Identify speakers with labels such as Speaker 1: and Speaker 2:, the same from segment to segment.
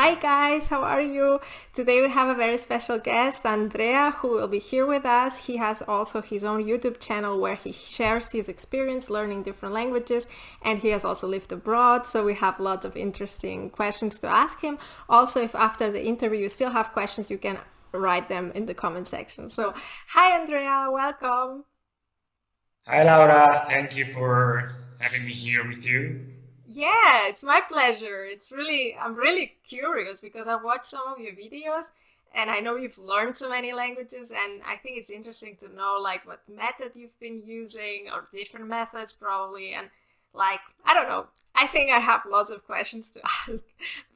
Speaker 1: Hi guys, how are you? Today we have a very special guest, Andrea, who will be here with us. He has also his own YouTube channel where he shares his experience learning different languages, and he has also lived abroad, so we have lots of interesting questions to ask him. Also, if after the interview you still have questions, you can write them in the comment section. So, hi Andrea, welcome.
Speaker 2: Hi Laura, thank you for having me here with you.
Speaker 1: Yeah, it's my pleasure. I'm really curious because I've watched some of your videos and I know you've learned so many languages, and I think it's interesting to know like what method you've been using or different methods probably. And like, I don't know. I think I have lots of questions to ask.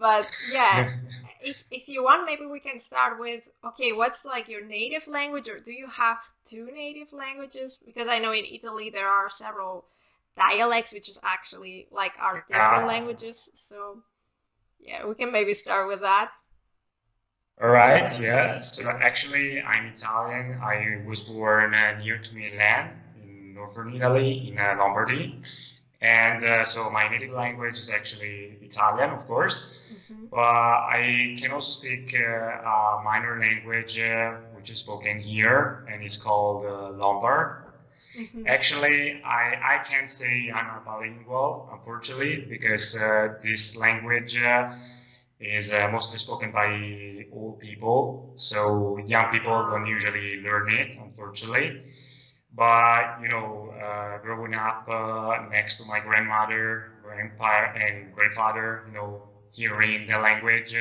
Speaker 1: But yeah, if you want, maybe we can start with, okay, what's like your native language, or do you have two native languages? Because I know in Italy there are several dialects, which is actually like are different
Speaker 2: Yeah.
Speaker 1: languages. So yeah, we can maybe start with that.
Speaker 2: All right, yeah. So actually, I'm Italian. I was born near to Milan, in northern Italy, in Lombardy. And so my native language is actually Italian, of course.
Speaker 1: Hmm.
Speaker 2: But I can also speak a minor language, which is spoken here, and it's called Lombard.
Speaker 1: Hmm.
Speaker 2: Actually, I can't say I'm a bilingual, unfortunately, because this language is mostly spoken by old people. So young people don't
Speaker 1: Ah,
Speaker 2: usually learn it, unfortunately. But, growing up next to my grandmother, grandpa, and grandfather, hearing the language,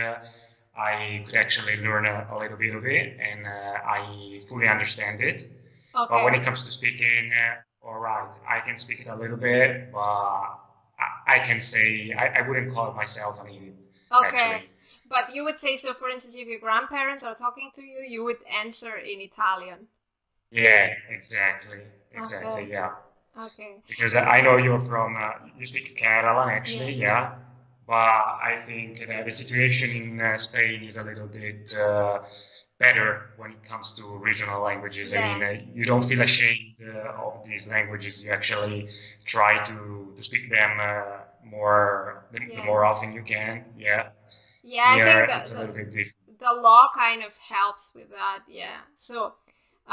Speaker 2: I could actually learn a little bit of it, and I fully understand it. But when
Speaker 1: okay,
Speaker 2: it comes to speaking, all right, I can speak it a little bit, but I can say I wouldn't call myself a native,
Speaker 1: okay.
Speaker 2: actually.
Speaker 1: But you would say so. For instance, if your grandparents are talking to you, you would answer in Italian.
Speaker 2: Yeah, exactly, exactly,
Speaker 1: Okay,
Speaker 2: yeah.
Speaker 1: okay.
Speaker 2: Because I know you're from, you speak Catalan,
Speaker 1: Yeah,
Speaker 2: actually, yeah. But I think the situation in Spain is a little bit better when it comes to regional languages. I mean,
Speaker 1: yeah,
Speaker 2: you don't feel ashamed of these languages. You actually try to speak them the
Speaker 1: yeah,
Speaker 2: more often you can. Yeah.
Speaker 1: yeah. I think
Speaker 2: Here,
Speaker 1: that
Speaker 2: it's a little bit different.
Speaker 1: the law kind of helps with that. Yeah. So,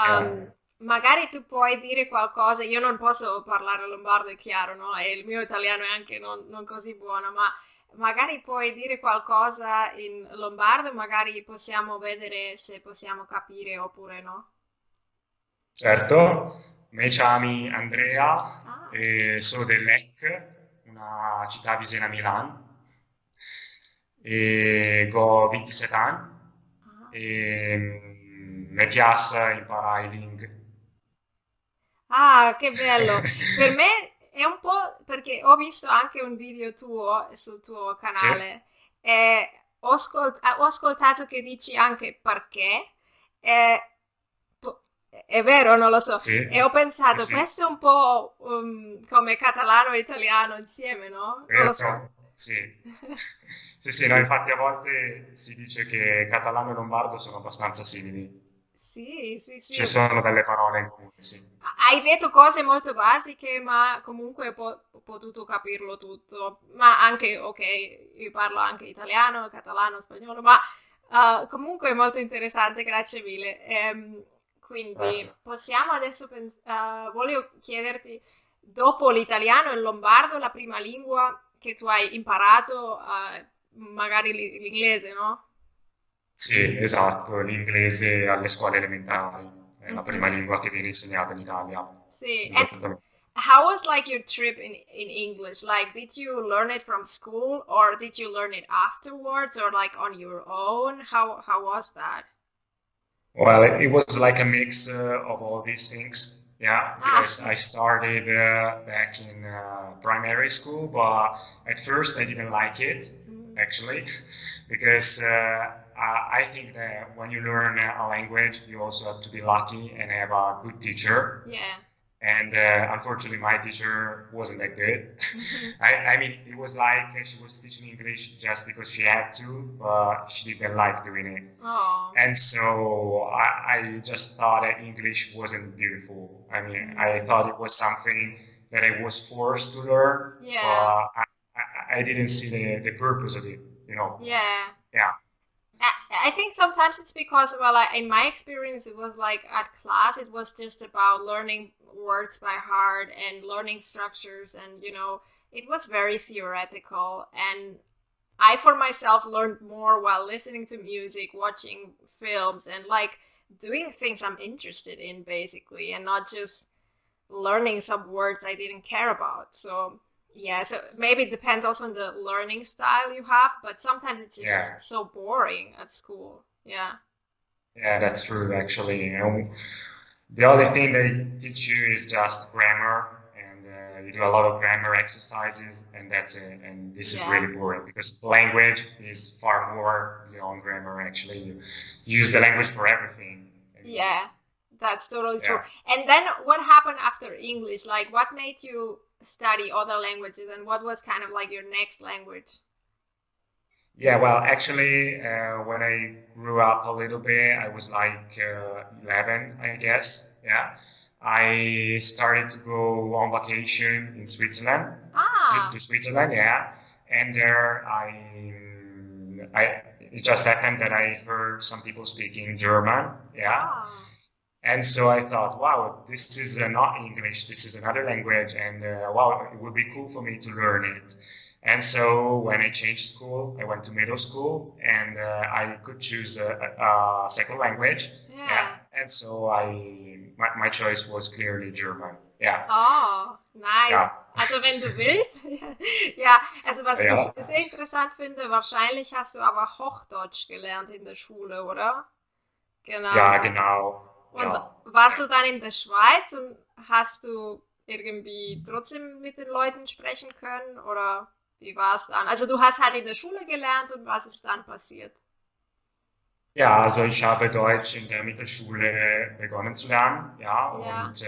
Speaker 2: Yeah.
Speaker 1: magari tu puoi dire qualcosa. Io non posso parlare lombardo, è chiaro, no? E il mio italiano è anche non così buono, ma magari puoi dire qualcosa in lombardo, magari possiamo vedere se possiamo capire oppure no.
Speaker 2: Certo, me chiami Andrea,
Speaker 1: Ah,
Speaker 2: sono dell'EC, una città vicina a Milano, e ho 27 anni
Speaker 1: ah.
Speaker 2: e mi piace imparare le lingue.
Speaker 1: Ah, che bello. Per me è un po' perché ho visto anche un video tuo sul tuo
Speaker 2: Sì,
Speaker 1: canale e ho ascoltato che dici anche perché. E, è vero, non lo so.
Speaker 2: sì,
Speaker 1: E ho
Speaker 2: sì,
Speaker 1: pensato,
Speaker 2: sì,
Speaker 1: questo è un po' come catalano e italiano insieme, no? Non lo so.
Speaker 2: vero? Sì. Sì, sì, no, infatti a volte si dice che catalano e lombardo sono abbastanza simili.
Speaker 1: Sì, sì, sì.
Speaker 2: Ci sono delle parole in comune, sì.
Speaker 1: Hai detto cose molto basiche, ma comunque ho potuto capirlo tutto. Ma anche, ok, io parlo anche italiano, catalano, spagnolo, ma comunque è molto interessante, grazie mille. Quindi
Speaker 2: Certo.
Speaker 1: possiamo adesso voglio chiederti, dopo l'italiano e il lombardo, la prima lingua che tu hai imparato, magari l'inglese, no?
Speaker 2: Sì, esatto, l'inglese alle scuole elementari è la prima
Speaker 1: Mhm.
Speaker 2: lingua che viene insegnata in Italia.
Speaker 1: See, and
Speaker 2: Esattamente.
Speaker 1: how was like your trip in English? Like, did you learn it from school, or did you learn it afterwards, or like on your own? How was that?
Speaker 2: Well, it was like a mix of all these things. Yeah,
Speaker 1: Ah,
Speaker 2: because I started back in primary school, but at first I didn't like it,
Speaker 1: mm,
Speaker 2: actually, because I think that when you learn a language, you also have to be lucky and have a good teacher.
Speaker 1: yeah.
Speaker 2: And unfortunately, my teacher wasn't that good.
Speaker 1: Hmm.
Speaker 2: I mean, it was like she was teaching English just because she had to, but she didn't like doing it.
Speaker 1: Oh,
Speaker 2: And so I just thought that English wasn't beautiful. I mean, I
Speaker 1: mm,
Speaker 2: thought it was something that I was forced to learn, but
Speaker 1: yeah,
Speaker 2: I didn't see the purpose of it, you know.
Speaker 1: yeah.
Speaker 2: Yeah,
Speaker 1: I think sometimes it's because, well, in my experience, it was like at class, it was just about learning words by heart and learning structures, and it was very theoretical. And I, for myself, learned more while listening to music, watching films, and like doing things I'm interested in, basically, and not just learning some words I didn't care about. So yeah, so maybe it depends also on the learning style you have, but sometimes it's just
Speaker 2: yeah,
Speaker 1: so boring at school. Yeah.
Speaker 2: yeah. That's true. Actually, the only thing they teach you is just grammar, and you do a lot of grammar exercises, and that's it. And this is
Speaker 1: Yeah.
Speaker 2: really boring because language is far more beyond grammar. Actually, you use the language for everything. I mean,
Speaker 1: Yeah. That's totally true.
Speaker 2: yeah.
Speaker 1: And then what happened after English? Like what made you study other languages and what was kind of like your next language?
Speaker 2: Yeah, well, actually, when I grew up a little bit, I was like 11, I guess. Yeah. I started to go on vacation in Switzerland, to
Speaker 1: Ah.
Speaker 2: Switzerland, yeah. And there it just happened that I heard some people speaking German, yeah.
Speaker 1: Ah.
Speaker 2: And so I thought, wow, this is not English, this is another language, and wow, it would be cool for me to learn it. And so when I changed school, I went to middle school, and I could choose a second language. Yeah,
Speaker 1: Yeah.
Speaker 2: and so my choice was clearly German. Yeah,
Speaker 1: Oh,
Speaker 2: yeah,
Speaker 1: nice. Also wenn du willst, ja, also was ich
Speaker 2: yeah,
Speaker 1: sehr interessant finde, wahrscheinlich hast du aber Hochdeutsch gelernt in der Schule, oder? Genau.
Speaker 2: ja, genau,
Speaker 1: Und
Speaker 2: ja.
Speaker 1: warst du dann in der Schweiz und hast du irgendwie trotzdem mit den Leuten sprechen können oder wie war es dann? Also du hast halt in der Schule gelernt und was ist dann passiert?
Speaker 2: Ja, also ich habe Deutsch in der Mittelschule begonnen zu lernen, ja,
Speaker 1: Ja.
Speaker 2: und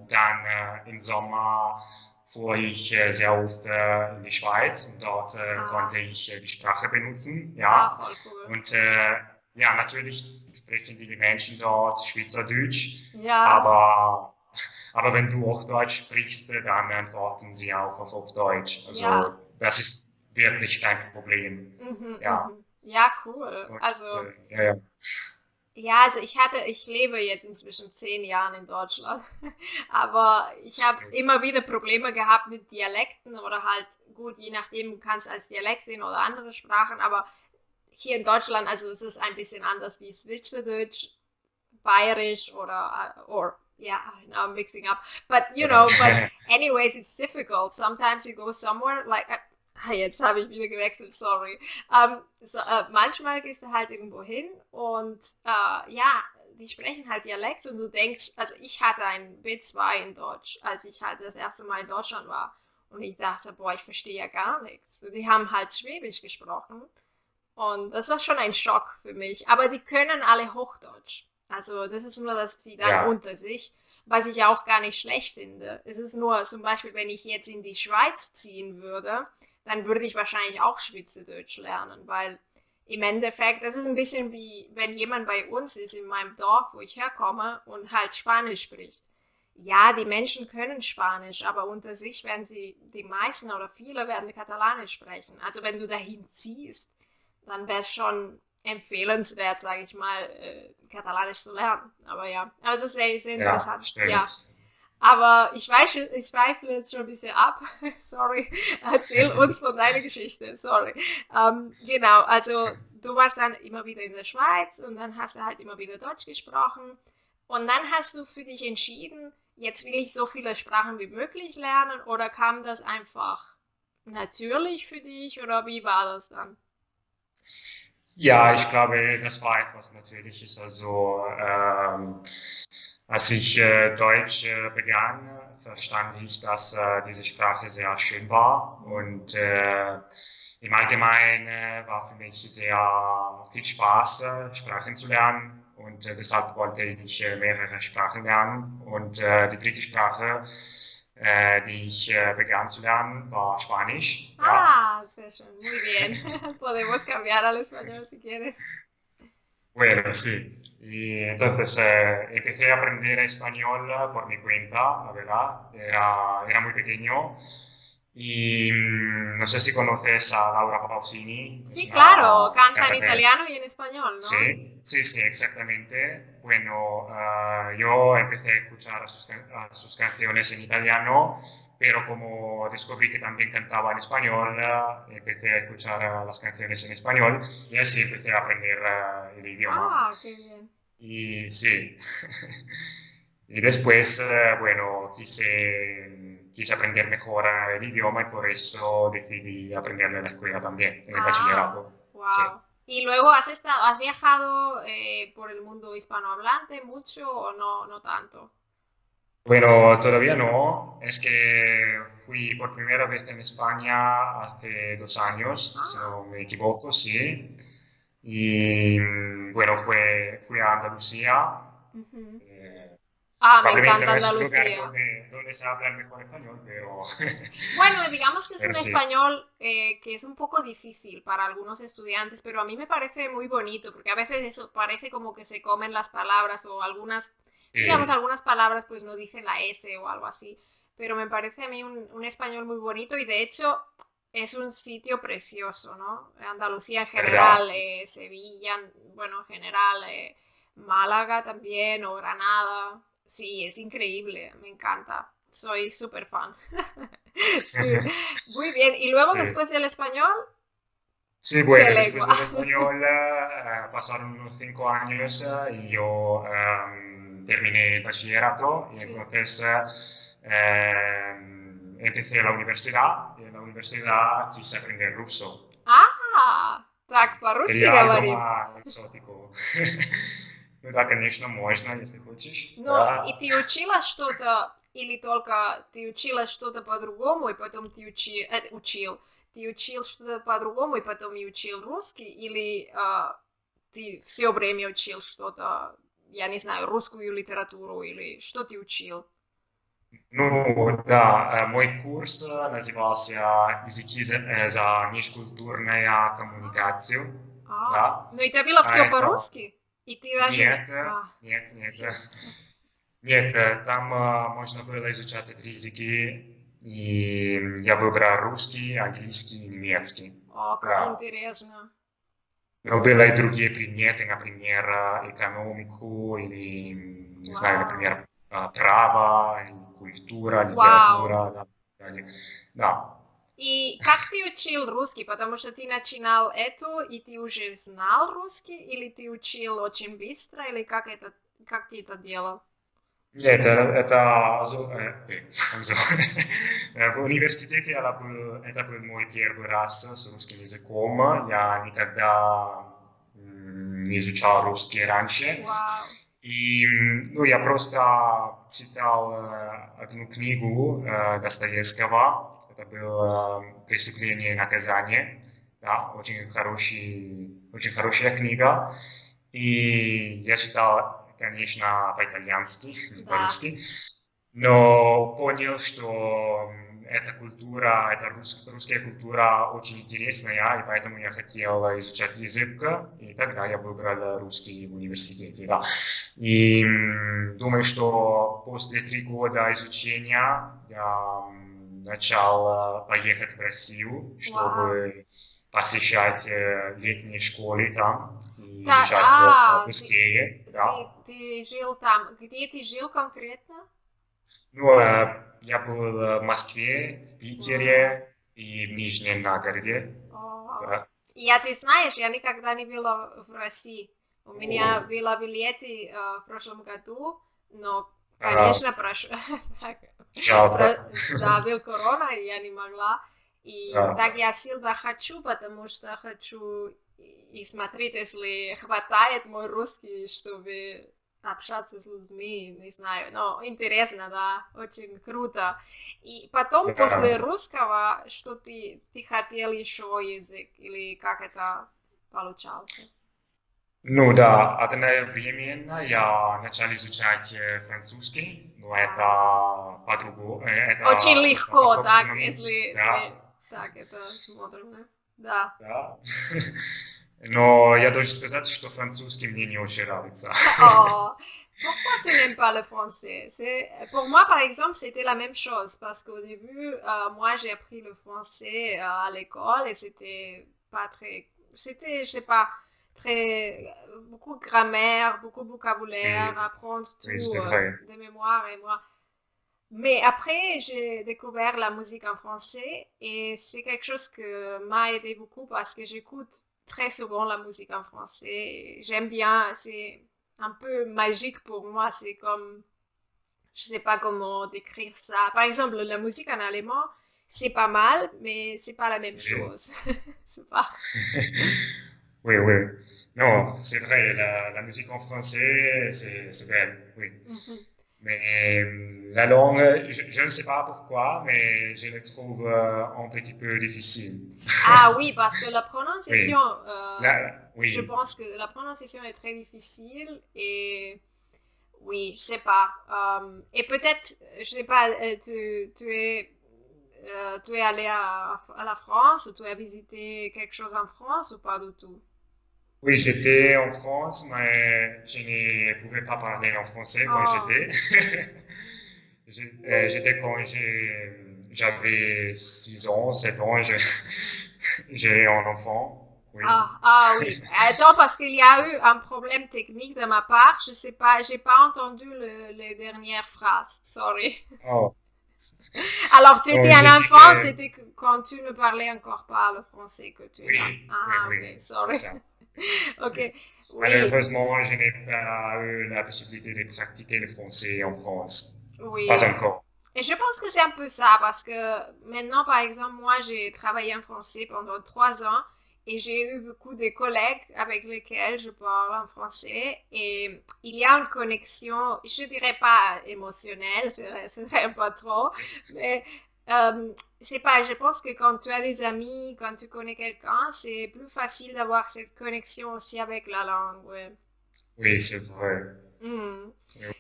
Speaker 2: dann im Sommer fuhr ich sehr oft in die Schweiz und dort konnte
Speaker 1: Ah,
Speaker 2: ich die Sprache benutzen,
Speaker 1: ah,
Speaker 2: ja,
Speaker 1: voll cool.
Speaker 2: und ja, natürlich sprechen die Menschen dort Schweizerdeutsch,
Speaker 1: Ja.
Speaker 2: aber, aber wenn du Hochdeutsch sprichst, dann antworten sie auch auf Hochdeutsch,
Speaker 1: Ja.
Speaker 2: also das ist wirklich kein Problem,
Speaker 1: Mhm,
Speaker 2: ja,
Speaker 1: mhm. Ja, cool.
Speaker 2: und
Speaker 1: Also
Speaker 2: ja, ja.
Speaker 1: ja, also ich lebe jetzt inzwischen 10 Jahren in Deutschland, aber ich habe immer wieder Probleme gehabt mit Dialekten oder halt, gut, je nachdem, du kannst als Dialekt sehen oder andere Sprachen, aber hier in Deutschland, also es ist ein bisschen anders wie Schweizerdeutsch, Bayerisch or yeah, now I'm mixing up. But but anyways, it's difficult. Sometimes you go somewhere like jetzt habe ich wieder gewechselt, sorry. Manchmal gehst du halt irgendwo hin und ja, die sprechen halt Dialekt und du denkst, also ich hatte ein B2 in Deutsch, als ich halt das erste Mal in Deutschland war. Und ich dachte, boah, ich verstehe ja gar nichts. Die haben halt Schwäbisch gesprochen. Und das war schon ein Schock für mich. Aber die können alle Hochdeutsch. Also das ist nur, dass sie dann
Speaker 2: Ja,
Speaker 1: unter sich, was ich auch gar nicht schlecht finde. Es ist nur zum Beispiel, wenn ich jetzt in die Schweiz ziehen würde, dann würde ich wahrscheinlich auch Schweizerdeutsch lernen, weil im Endeffekt, das ist ein bisschen wie, wenn jemand bei uns ist in meinem Dorf, wo ich herkomme und halt Spanisch spricht. Ja, die Menschen können Spanisch, aber unter sich werden die meisten oder viele werden Katalanisch sprechen. Also wenn du dahin ziehst, dann wäre es schon empfehlenswert, sage ich mal, Katalanisch zu lernen. Aber ja, aber das ist sehr, sehr
Speaker 2: ja,
Speaker 1: interessant. Ja,
Speaker 2: stimmt.
Speaker 1: aber ich zweifle jetzt schon ein bisschen ab. Sorry, erzähl uns von deiner Geschichte. Sorry. Genau, also du warst dann immer wieder in der Schweiz und dann hast du halt immer wieder Deutsch gesprochen. Und dann hast du für dich entschieden, jetzt will ich so viele Sprachen wie möglich lernen oder kam das einfach natürlich für dich oder wie war das dann?
Speaker 2: Ja, ich glaube, das war etwas Natürliches. Also, als ich Deutsch begann, verstand ich, dass diese Sprache sehr schön war und im Allgemeinen war für mich sehr viel Spaß, Sprachen zu lernen und deshalb wollte ich mehrere Sprachen lernen und die dritte Sprache, die ich begann zu lernen, war Spanisch. Ja.
Speaker 1: Ah, sehr schön, muy bien. Podemos cambiar al español si quieres.
Speaker 2: Bueno, sí. Y entonces empecé a aprender español por mi cuenta, la verdad. Era muy pequeño Y no sé si conoces a Laura Pausini, es
Speaker 1: Sí, claro,
Speaker 2: una
Speaker 1: canta en
Speaker 2: cantante.
Speaker 1: italiano y en español, ¿no?
Speaker 2: Sí, sí, sí, exactamente. Bueno, yo empecé a escuchar a sus canciones en italiano, pero como descubrí que también cantaba en español, empecé a escuchar las canciones en español y así empecé a aprender el idioma.
Speaker 1: Ah, qué bien.
Speaker 2: Y sí, y después, bueno, quise aprender mejor el idioma y por eso decidí aprenderlo en la escuela también, en el
Speaker 1: Ah,
Speaker 2: bachillerato. Sí.
Speaker 1: wow. ¿Y luego has viajado por el mundo hispanohablante mucho o no, no tanto?
Speaker 2: Bueno, todavía no. Es que fui por primera vez en España hace 2 años, si
Speaker 1: Ah,
Speaker 2: no me equivoco, sí. Y bueno, fui a Andalucía.
Speaker 1: ujú.
Speaker 2: Eh,
Speaker 1: Ah, me
Speaker 2: Probablemente
Speaker 1: encanta
Speaker 2: no es un lugar
Speaker 1: Andalucía.
Speaker 2: donde se habla el mejor español, pero,
Speaker 1: Bueno, digamos que es
Speaker 2: pero
Speaker 1: un
Speaker 2: sí.
Speaker 1: español que es un poco difícil para algunos estudiantes, pero a mí me parece muy bonito, porque a veces eso parece como que se comen las palabras o algunas, digamos,
Speaker 2: Sí,
Speaker 1: algunas palabras pues no dicen la S o algo así, pero me parece a mí un español muy bonito y de hecho es un sitio precioso, ¿no? Andalucía en
Speaker 2: ¿verdad?
Speaker 1: general, Sevilla, bueno, en general, Málaga también o Granada. Sí, es increíble, me encanta. Soy súper fan. Sí, muy bien. Y luego
Speaker 2: Sí.
Speaker 1: después del español,
Speaker 2: Sí,
Speaker 1: ¿qué
Speaker 2: bueno, después
Speaker 1: lengua?
Speaker 2: del español pasaron unos 5 años y yo terminé el bachillerato y
Speaker 1: Sí.
Speaker 2: entonces empecé la universidad y en la universidad quise aprender ruso.
Speaker 1: А, так, по-русски
Speaker 2: Quería algo
Speaker 1: говорим.
Speaker 2: más exótico. Ну да, конечно, можно, если хочешь.
Speaker 1: Но и
Speaker 2: Да.
Speaker 1: ты учила что-то, или только ты учила что-то по-другому, и потом ты учил что-то по-другому, и потом и учил русский, или ты все время учил что-то, я не знаю, русскую литературу, или что ты учил?
Speaker 2: Ну да, мой курс назывался «Языки за межкультурную коммуникацию». Да.
Speaker 1: Ну и это было
Speaker 2: А
Speaker 1: все
Speaker 2: это
Speaker 1: по-русски? И ты даже...
Speaker 2: нет, нет, нет.
Speaker 1: Фью.
Speaker 2: Нет, там можно было изучать три языки, и я выбрал русский, английский и немецкий.
Speaker 1: О, как
Speaker 2: Да.
Speaker 1: интересно.
Speaker 2: Но были и другие предметы, например, экономику или, не знаю,
Speaker 1: Вау.
Speaker 2: например, право, или культура,
Speaker 1: Вау.
Speaker 2: литература, да, и так далее. Да.
Speaker 1: И как ты учил русский? Потому что ты начинал это, и ты уже знал русский, или ты учил очень быстро, или как ты это делал?
Speaker 2: Нет, это в университете это был мой первый раз с русским языком. Я никогда не изучал русский раньше.
Speaker 1: Вау.
Speaker 2: И ну, я просто читал одну книгу Достоевского. Это было «Преступление и наказание». Да, очень хорошая книга. И я читал, конечно, по-итальянски, не
Speaker 1: Да.
Speaker 2: по-русски, но понял, что эта культура, русская культура очень интересная, и поэтому я хотел изучать язык, и тогда я выбрал русский в университете, да. И думаю, что после 3 года изучения я начал поехать в Россию,
Speaker 1: Вау.
Speaker 2: чтобы посещать летние школы там и
Speaker 1: Так,
Speaker 2: изучать быстрее, да.
Speaker 1: ты жил там. Где ты жил конкретно?
Speaker 2: Ну, я был в Москве, в
Speaker 1: Вау.
Speaker 2: Питере и в Нижнем Новгороде.
Speaker 1: О.
Speaker 2: Да.
Speaker 1: Я, ты знаешь, я никогда не была в России. У меня
Speaker 2: О,
Speaker 1: было билеты в прошлом году, но,
Speaker 2: а,
Speaker 1: конечно, так,
Speaker 2: жалко.
Speaker 1: да, был корона, и я не могла. И
Speaker 2: Да.
Speaker 1: так я сильно хочу, потому что хочу и смотреть, если хватает мой русский, чтобы общаться с людьми, не знаю, но интересно, да, очень круто. И потом, после
Speaker 2: Да.
Speaker 1: русского, что ты хотел еще язык, или как это получался?
Speaker 2: Ну да, одновременно я начал изучать французский, но это по-другому,
Speaker 1: Очень
Speaker 2: это
Speaker 1: легко, так,
Speaker 2: по-собственному,
Speaker 1: если мы
Speaker 2: да,
Speaker 1: так это смотрим, да.
Speaker 2: да. Но я должен сказать, что французский мне не очень нравится.
Speaker 1: О, Pourquoi tu n'aimes pas le français? Pour moi, par exemple, c'était la même chose parce qu'au début, moi, j'ai appris le français à l'école et c'était, je sais pas, beaucoup de grammaire, beaucoup de vocabulaire,
Speaker 2: Oui,
Speaker 1: apprendre
Speaker 2: oui,
Speaker 1: tout
Speaker 2: c'est vrai.
Speaker 1: de mémoire et moi. Mais après, j'ai découvert la musique en français et c'est quelque chose que m'a aidé beaucoup parce que j'écoute très souvent la musique en français. J'aime bien, c'est un peu magique pour moi. C'est comme, je sais pas comment décrire ça. Par exemple, la musique en allemand, c'est pas mal, mais c'est pas la même
Speaker 2: Oui.
Speaker 1: chose. C'est pas.
Speaker 2: Oui, oui. Non, c'est vrai, la musique en français, c'est belle, oui.
Speaker 1: Mhm.
Speaker 2: Mais la langue, je ne sais pas pourquoi, mais je la trouve un petit peu difficile.
Speaker 1: Ah oui, parce que la prononciation,
Speaker 2: Oui,
Speaker 1: euh, je
Speaker 2: oui,
Speaker 1: pense que la prononciation est très difficile et oui, je sais pas. Et peut-être, je sais pas, tu es allé à la France ou tu as visité quelque chose en France ou pas du tout?
Speaker 2: oui, j'étais en France, mais je ne pouvais pas parler en français quand
Speaker 1: Oh,
Speaker 2: j'étais. J'étais quand j'avais 6 ans, 7 ans, j'ai un enfant, oui.
Speaker 1: oui. Attends, parce qu'il y a eu un problème technique de ma part. Je sais pas, j'ai pas entendu les dernières phrases. Sorry.
Speaker 2: Oh,
Speaker 1: Alors, tu étais
Speaker 2: donc j'ai
Speaker 1: un
Speaker 2: dit
Speaker 1: enfant,
Speaker 2: que
Speaker 1: c'était quand tu ne parlais encore pas le français que tu es là.
Speaker 2: oui, oui,
Speaker 1: Ah,
Speaker 2: oui,
Speaker 1: ok,
Speaker 2: c'est
Speaker 1: sorry.
Speaker 2: ça.
Speaker 1: Ok,
Speaker 2: Oui.
Speaker 1: oui,
Speaker 2: Malheureusement, je n'ai pas eu la possibilité de pratiquer le français en France. Pas
Speaker 1: oui.
Speaker 2: encore.
Speaker 1: Et je pense que c'est un peu ça, parce que maintenant, par exemple, moi, j'ai travaillé en français pendant 3 ans et j'ai eu beaucoup de collègues avec lesquels je parle en français et il y a une connexion, je dirais pas émotionnelle, c'est pas trop,
Speaker 2: Oui,
Speaker 1: mais c'est pas, je pense que quand tu as des amis, quand tu connais quelqu'un, c'est plus facile d'avoir cette connexion aussi avec la langue, ouais.
Speaker 2: oui, c'est vrai.
Speaker 1: Hmm.
Speaker 2: Oui.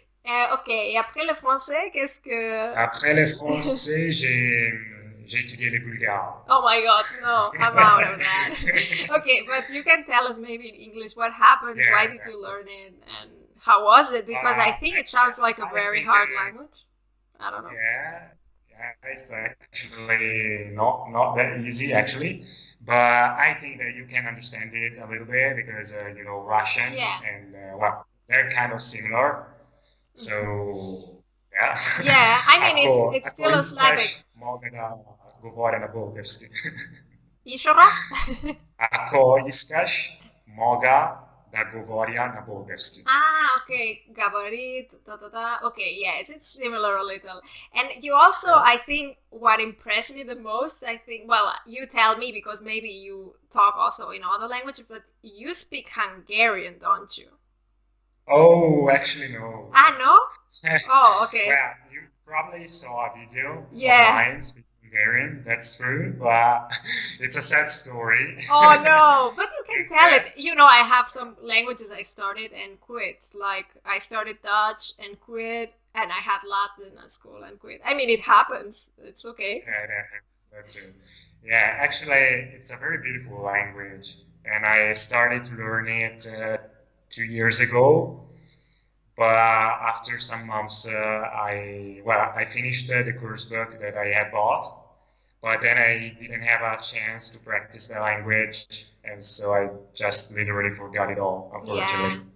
Speaker 1: Ok, et après le français, qu'est-ce que...
Speaker 2: Après le français, j'ai étudié le bulgare.
Speaker 1: Oh my God, no, I'm out of that. Okay, but you can tell us maybe in English what happened, why
Speaker 2: Yeah,
Speaker 1: did
Speaker 2: yeah,
Speaker 1: you
Speaker 2: of
Speaker 1: learn
Speaker 2: course.
Speaker 1: it, and how was it? Because I think it
Speaker 2: Actually,
Speaker 1: sounds like a
Speaker 2: I
Speaker 1: very
Speaker 2: think
Speaker 1: hard language. I don't know.
Speaker 2: yeah, yeah, it's actually not that easy actually, but I think that you can understand it a little bit because you know Russian
Speaker 1: Yeah.
Speaker 2: and well, they're kind of similar.
Speaker 1: Mhm.
Speaker 2: So yeah,
Speaker 1: Yeah, I mean it's
Speaker 2: ako
Speaker 1: still a Slavic.
Speaker 2: iskaš mogu da govorim na bulgarski.
Speaker 1: Еще раз?
Speaker 2: Ako iskaš moga da govorim na bulgarski.
Speaker 1: Ah, okay, gabarit, da da da. Okay, yeah, it's similar a little. And you also,
Speaker 2: Yeah.
Speaker 1: I think, what impressed me the most, I think, well, you tell me because maybe you talk also in other languages, but you speak Hungarian, don't you?
Speaker 2: Oh, actually no.
Speaker 1: Ah, no? Oh, okay.
Speaker 2: Well, you probably saw a video of
Speaker 1: Yeah.
Speaker 2: mine speaking Hungarian. That's true, but it's a sad story.
Speaker 1: Oh no, but you can tell
Speaker 2: Yeah,
Speaker 1: it. You know, I have some languages I started and quit. Like I started Dutch and quit, and I had Latin at school and quit. I mean, it happens. It's okay.
Speaker 2: yeah, that's true. Yeah, actually, it's a very beautiful language, and I started to learn it 2 years ago. But after some months, I finished the course book that I had bought, but then I didn't have a chance to practice the language, and so I just literally forgot it all,
Speaker 1: Yeah.
Speaker 2: unfortunately.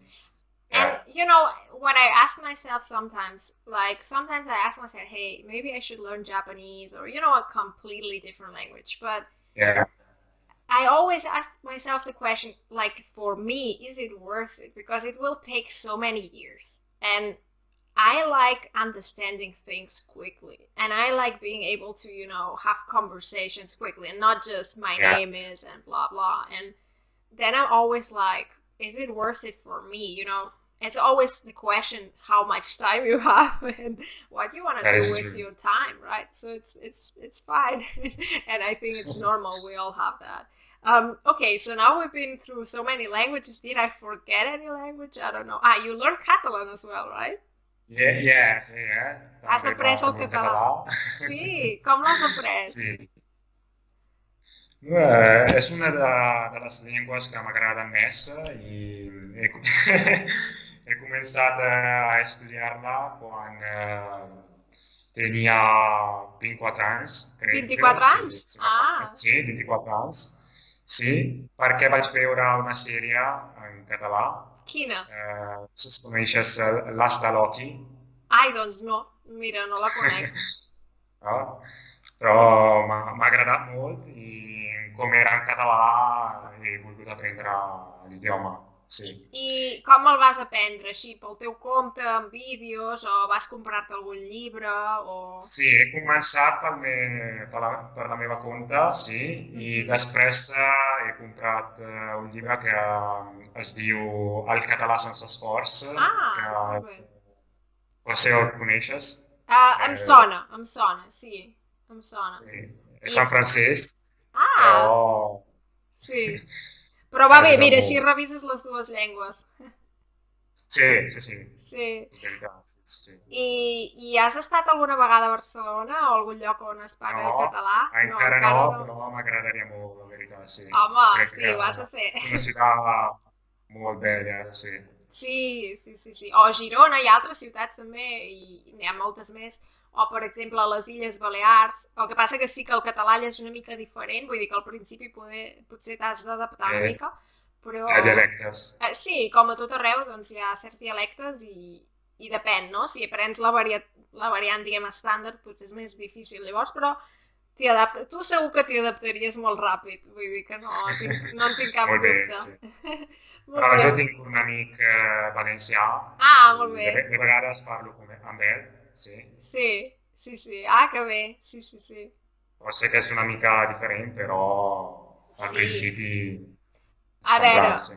Speaker 1: And
Speaker 2: Yeah,
Speaker 1: you know what I ask myself sometimes, like sometimes I ask myself, hey, maybe I should learn Japanese or a completely different language. But
Speaker 2: yeah,
Speaker 1: I always ask myself the question, like for me, is it worth it? Because it will take so many years. And I like understanding things quickly. And I like being able to, have conversations quickly and not just my
Speaker 2: yeah.
Speaker 1: name is and blah blah. And then I'm always like, is it worth it for me? It's always the question how much time you have and what you want to
Speaker 2: That
Speaker 1: do
Speaker 2: is
Speaker 1: with
Speaker 2: true.
Speaker 1: your time, right? So it's fine, and I think it's normal. We all have that. Okay, so now we've been through so many languages. Did I forget any language? I don't know. Ah, you learned Catalan as well, right?
Speaker 2: Yeah, yeah, yeah.
Speaker 1: Has
Speaker 2: També
Speaker 1: après el
Speaker 2: parlo
Speaker 1: català?
Speaker 2: català.
Speaker 1: Sí, com l'has après?
Speaker 2: Sí. És una de les llengües que m'agrada més i he, he començat a estudiar-la quan tenia 24 anys, crec,
Speaker 1: 24 anys?
Speaker 2: si no
Speaker 1: Ah,
Speaker 2: sí, 24 anys, sí, perquè vaig veure una sèrie en català,
Speaker 1: quina?
Speaker 2: no sé si coneixes l'Asta Loki,
Speaker 1: Ai, doncs no. Mira, no la conec.
Speaker 2: no? Però m'ha agradat molt i com era en català he volgut aprendre l'idioma, sí.
Speaker 1: I com el vas aprendre? Així, pel teu compte, amb vídeos, o vas comprar-te algun llibre, o...
Speaker 2: Sí, he començat per la meva compte, sí, i
Speaker 1: Mhm.
Speaker 2: després he comprat un llibre que es diu El català sense esforç, que
Speaker 1: Ah, molt bé.
Speaker 2: potser el coneixes. Eh,
Speaker 1: Em sona, sí, em sona.
Speaker 2: sí, és
Speaker 1: I,
Speaker 2: en francès,
Speaker 1: ah,
Speaker 2: però
Speaker 1: sí. Però va bé,
Speaker 2: m'ajuda
Speaker 1: mira, així
Speaker 2: molt.
Speaker 1: revises les dues llengües.
Speaker 2: Sí, sí, sí,
Speaker 1: Sí.
Speaker 2: és veritat, sí, sí.
Speaker 1: I has estat alguna vegada a Barcelona o algun lloc on es
Speaker 2: No,
Speaker 1: parli català? No,
Speaker 2: encara no,
Speaker 1: encara no.
Speaker 2: però m'agradaria molt, la veritat, sí.
Speaker 1: Home,
Speaker 2: Crec
Speaker 1: sí,
Speaker 2: que
Speaker 1: ho has de fer.
Speaker 2: és una ciutat molt bella, sí.
Speaker 1: Sí, sí, sí, sí. O a Girona i altres ciutats també, i n'hi ha moltes més. O, per exemple, a les Illes Balears. El que passa que sí que el català allà és una mica diferent, vull dir que al principi potser t'has d'adaptar una
Speaker 2: Eh,
Speaker 1: mica, però
Speaker 2: hi ha dialectes.
Speaker 1: sí, com a tot arreu, doncs hi ha certs dialectes i depèn, no? Si aprens la variant, diguem, estàndard, potser és més difícil. Llavors, però t'hi adaptes. Tu segur que t'hi adaptaries molt ràpid, vull dir que no en tinc cap
Speaker 2: Molt bé,
Speaker 1: dubte.
Speaker 2: sí.
Speaker 1: Molt bé.
Speaker 2: Jo tinc un amic valencià
Speaker 1: Ah, molt
Speaker 2: i
Speaker 1: bé.
Speaker 2: de vegades parlo amb ell, sí.
Speaker 1: Sí, sí, sí. Ah, que bé. Sí, sí, sí.
Speaker 2: Sé que és una mica diferent, però al
Speaker 1: Sí.
Speaker 2: principi
Speaker 1: A veure,
Speaker 2: semblant, sí.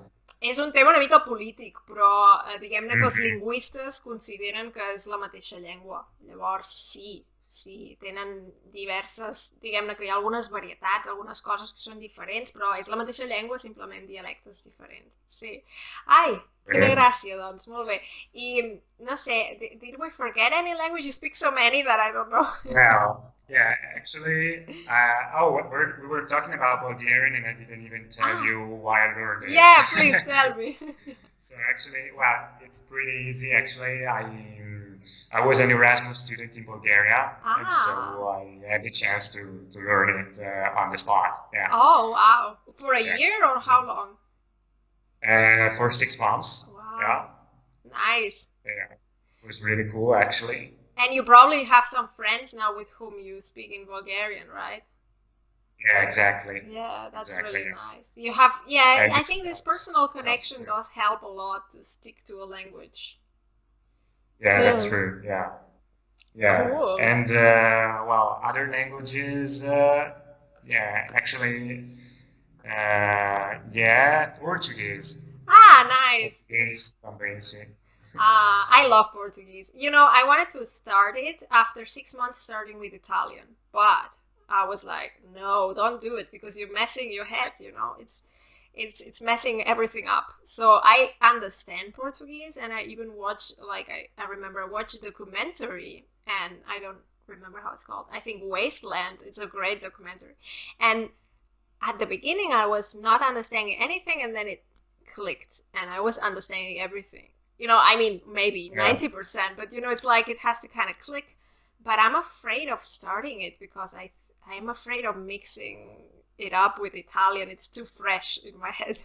Speaker 1: és un tema una mica polític, però diguem-ne que els
Speaker 2: Mhm.
Speaker 1: lingüistes consideren que és la mateixa llengua. Llavors, sí, sí, tenen diverses, diguem-ne que hi ha algunes varietats, algunes coses que són diferents, però és la mateixa llengua, simplement dialectes diferents. Sí. Ai, quina
Speaker 2: Eh,
Speaker 1: gràcia, doncs, molt bé. I, no sé, did we forget any language? You speak so many that I don't know.
Speaker 2: Well, yeah, actually, we were talking about Bulgarian, and I didn't even tell
Speaker 1: Ah,
Speaker 2: you why I learned
Speaker 1: yeah, please
Speaker 2: it.
Speaker 1: tell me.
Speaker 2: So actually, well, it's pretty easy. Actually, I was an Erasmus student in Bulgaria, and so
Speaker 1: Ah,
Speaker 2: I had the chance to learn it on the spot. Yeah,
Speaker 1: oh, wow. For a
Speaker 2: yeah.
Speaker 1: year or how long?
Speaker 2: For 6 months. Yeah,
Speaker 1: Wow, nice.
Speaker 2: yeah, it was really cool actually.
Speaker 1: And you probably have some friends now with whom you speak in Bulgarian, right?
Speaker 2: Yeah, exactly,
Speaker 1: Yeah, that's
Speaker 2: exactly.
Speaker 1: really
Speaker 2: Yeah.
Speaker 1: nice. You have, yeah,
Speaker 2: And
Speaker 1: I
Speaker 2: it's
Speaker 1: think this personal
Speaker 2: helps.
Speaker 1: connection
Speaker 2: Yeah,
Speaker 1: does help a lot to stick to a language.
Speaker 2: yeah, that's
Speaker 1: Mm,
Speaker 2: true. Yeah. Yeah,
Speaker 1: cool.
Speaker 2: and well, other languages, yeah, actually, yeah, Portuguese.
Speaker 1: Ah, nice.
Speaker 2: Portuguese, amazing.
Speaker 1: I love Portuguese. You know, I wanted to start it after 6 months starting with Italian, but I was like, no, don't do it because you're messing your head. You know, it's messing everything up. So I understand Portuguese, and I even watch like I remember I watched a documentary, and I don't remember how it's called. I think Wasteland. It's a great documentary, and at the beginning I was not understanding anything, and then it clicked and I was understanding everything. You know, I mean, maybe
Speaker 2: Yeah,
Speaker 1: 90%, but you know, it's like it has to kind of click. But I'm afraid of starting it because I'm afraid of mixing it up with Italian. It's too fresh in my head.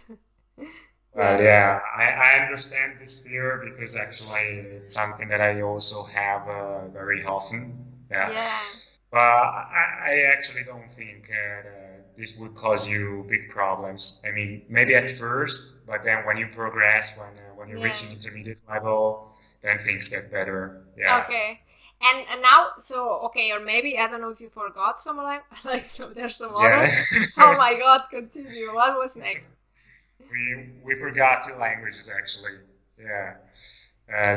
Speaker 2: well,
Speaker 1: Yeah.
Speaker 2: yeah, I understand this fear because actually it's something that I also have very often. Yeah,
Speaker 1: Yeah.
Speaker 2: but I actually don't think this would cause you big problems. I mean, maybe at first, but then when you progress, when you reach an
Speaker 1: Yeah.
Speaker 2: intermediate level, then things get better. Yeah,
Speaker 1: Okay. And now, so okay, or maybe I don't know if you forgot some like so there's some
Speaker 2: yeah.
Speaker 1: other. Oh my God! Continue. What was next?
Speaker 2: We forgot two languages actually. Yeah,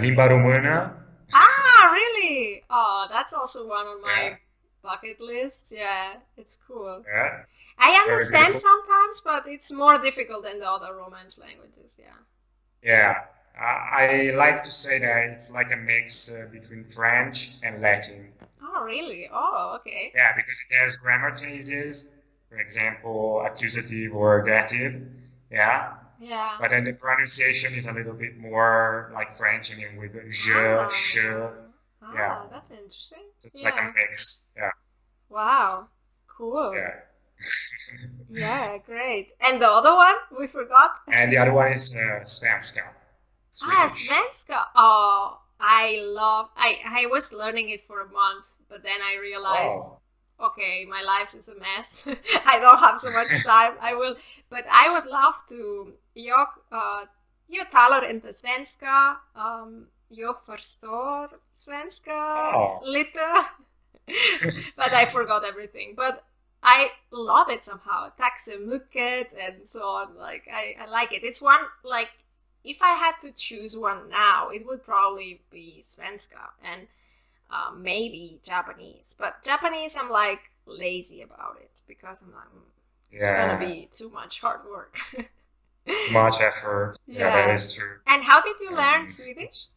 Speaker 2: Limba Romana.
Speaker 1: Ah, really? Oh, that's also one on
Speaker 2: Yeah,
Speaker 1: my bucket list. Yeah, it's cool.
Speaker 2: yeah,
Speaker 1: I
Speaker 2: very
Speaker 1: understand
Speaker 2: beautiful.
Speaker 1: sometimes, but it's more difficult than the other Romance languages. Yeah.
Speaker 2: Yeah, I like to say that it's like a mix between French and Latin.
Speaker 1: Oh, really? Oh, okay.
Speaker 2: Yeah, because it has grammar cases, for example, accusative or dative. Yeah,
Speaker 1: Yeah.
Speaker 2: But then the pronunciation is a little bit more like French, I mean, with je,
Speaker 1: Ah,
Speaker 2: sh, yeah.
Speaker 1: that's interesting.
Speaker 2: So it's like a
Speaker 1: Yeah.
Speaker 2: mix. Yeah,
Speaker 1: Wow. Cool.
Speaker 2: yeah.
Speaker 1: Yeah, great. And the other one we forgot?
Speaker 2: And the other one is svenska,
Speaker 1: Ah,
Speaker 2: Swedish.
Speaker 1: Svenska. Oh, I was learning it for a month, but then I realized,
Speaker 2: Oh,
Speaker 1: okay, my life is a mess. I don't have so much time. But I would love to. Jag talar inte svenska. Jag förstår svenska
Speaker 2: oh.
Speaker 1: lite. But I forgot everything. But I love it somehow. Tack så mycket and so on. Like I like it. It's one like if I had to choose one now, it would probably be Svenska and maybe Japanese. But Japanese, I'm like lazy about it because I'm like, it's gonna
Speaker 2: Yeah,
Speaker 1: be too much hard work.
Speaker 2: too much effort. Yeah, that
Speaker 1: Yeah.
Speaker 2: is true.
Speaker 1: And how did you learn
Speaker 2: Um,
Speaker 1: Swedish?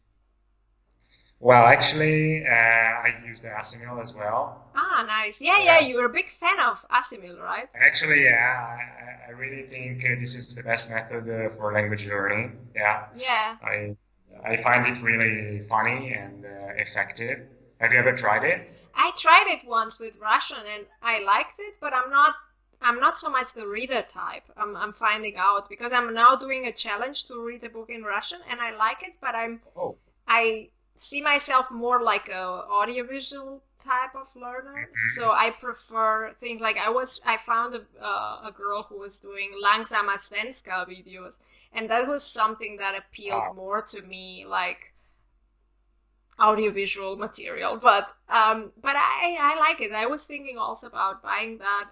Speaker 2: well, actually, I use the Asimil as well.
Speaker 1: Ah, nice. Yeah, yeah.
Speaker 2: Yeah.
Speaker 1: You were a big fan of Asimil, right?
Speaker 2: Actually, yeah, I really think this is the best method for language learning. Yeah,
Speaker 1: Yeah.
Speaker 2: I I find it really funny and effective. Have you ever tried it?
Speaker 1: I tried it once with Russian and I liked it, but I'm not so much the reader type. I'm finding out because I'm now doing a challenge to read a book in Russian and I like it, but
Speaker 2: Oh,
Speaker 1: I see myself more like a audiovisual type of learner. So I prefer things like I found a girl who was doing Langsamma Svenska videos, and that was something that appealed
Speaker 2: wow.
Speaker 1: more to me, like audiovisual material. But I like it. I was thinking also about buying that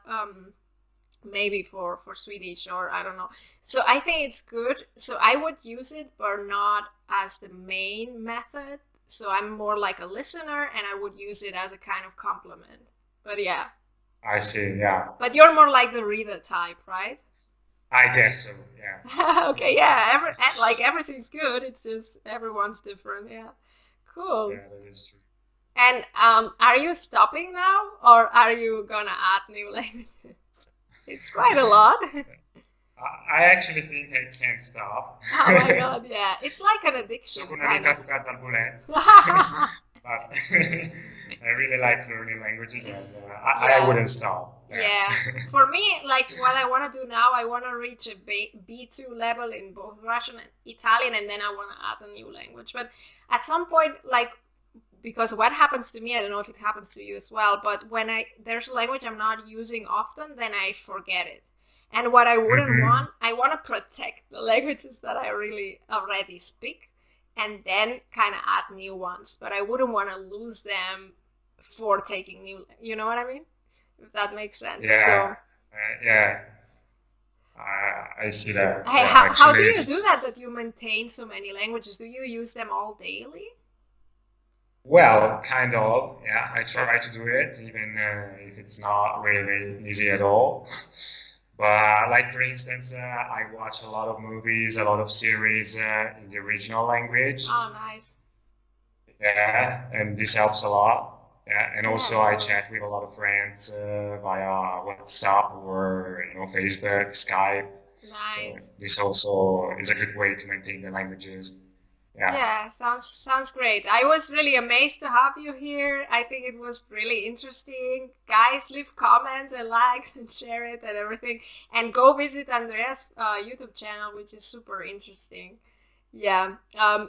Speaker 1: maybe for Swedish or I don't know. So I think it's good. So I would use it, but not as the main method. So I'm more like a listener, and I would use it as a kind of complement. But yeah,
Speaker 2: I see. Yeah,
Speaker 1: but you're more like the reader type, right?
Speaker 2: I guess so. Yeah,
Speaker 1: Okay, yeah. Like everything's good. It's just everyone's different. Yeah, cool.
Speaker 2: yeah, that is true.
Speaker 1: And are you stopping now, or are you gonna add new languages? It's quite a lot.
Speaker 2: I actually think I can't stop.
Speaker 1: Oh my god, yeah. It's like an addiction,
Speaker 2: Sono una
Speaker 1: kind
Speaker 2: vita
Speaker 1: of.
Speaker 2: toccata al bullet. But I really like learning languages and I
Speaker 1: Yeah,
Speaker 2: wouldn't stop. Yeah.
Speaker 1: yeah. For me, like what I want to do now, I want to reach a B2 level in both Russian and Italian, and then I want to add a new language. But at some point, like, because what happens to me, I don't know if it happens to you as well, but when there's a language I'm not using often, then I forget it. And what I wouldn't
Speaker 2: Mhm.
Speaker 1: want, I want to protect the languages that I really already speak and then kind of add new ones. But I wouldn't want to lose them for taking new, you know what I mean? If that makes sense.
Speaker 2: Yeah,
Speaker 1: So,
Speaker 2: yeah, I see that.
Speaker 1: hey,
Speaker 2: Yeah,
Speaker 1: how do
Speaker 2: actually,
Speaker 1: you do that you maintain so many languages? Do you use them all daily?
Speaker 2: well, kind of. Yeah, I try to do it, even if it's not really easy at all. But like for instance, I watch a lot of movies, a lot of series in the original language.
Speaker 1: Oh, nice.
Speaker 2: Yeah, and this helps a lot. Yeah, and
Speaker 1: Yeah,
Speaker 2: also I
Speaker 1: totally.
Speaker 2: chat with a lot of friends via WhatsApp or Facebook, Skype. So
Speaker 1: Nice.
Speaker 2: this also is a good way to maintain the languages. Yeah.
Speaker 1: Yeah, sounds great. I was really amazed to have you here. I think it was really interesting. Guys, leave comments and likes and share it and everything. And go visit Andrea's YouTube channel, which is super interesting. Yeah.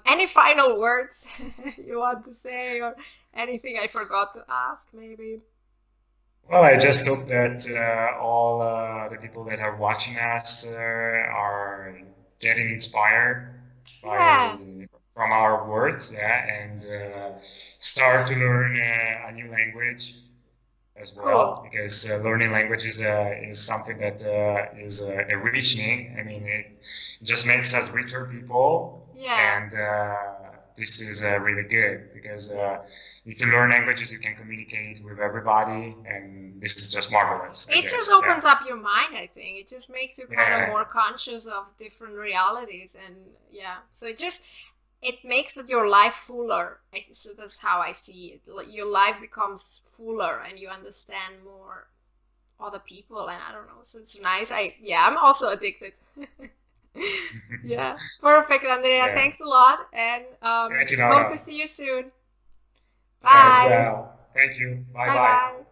Speaker 1: Any final words you want to say or anything I forgot to ask, maybe?
Speaker 2: Well, I just hope that all the people that are watching us are getting inspired by
Speaker 1: Yeah.
Speaker 2: from our words, yeah, and start to learn a new language as well,
Speaker 1: Cool.
Speaker 2: because learning language is something that is enriching. I mean, it just makes us richer people,
Speaker 1: Yeah.
Speaker 2: and this is really good because if you learn languages, you can communicate with everybody, and this is just marvelous, I
Speaker 1: It just
Speaker 2: guess. Yeah,
Speaker 1: opens up your mind, I think. It just makes you kind of
Speaker 2: yeah,
Speaker 1: more conscious of different realities. And yeah, so it makes your life fuller. So that's how I see it. Like, your life becomes fuller and you understand more other people. And I don't know. So it's nice. Yeah, I'm also addicted. Yeah, perfect, Andrea.
Speaker 2: Yeah.
Speaker 1: Thanks a lot, and
Speaker 2: Thank you,
Speaker 1: hope to
Speaker 2: Nora.
Speaker 1: see you soon.
Speaker 2: As
Speaker 1: Bye.
Speaker 2: well. Thank you. Bye
Speaker 1: Bye
Speaker 2: bye.
Speaker 1: bye.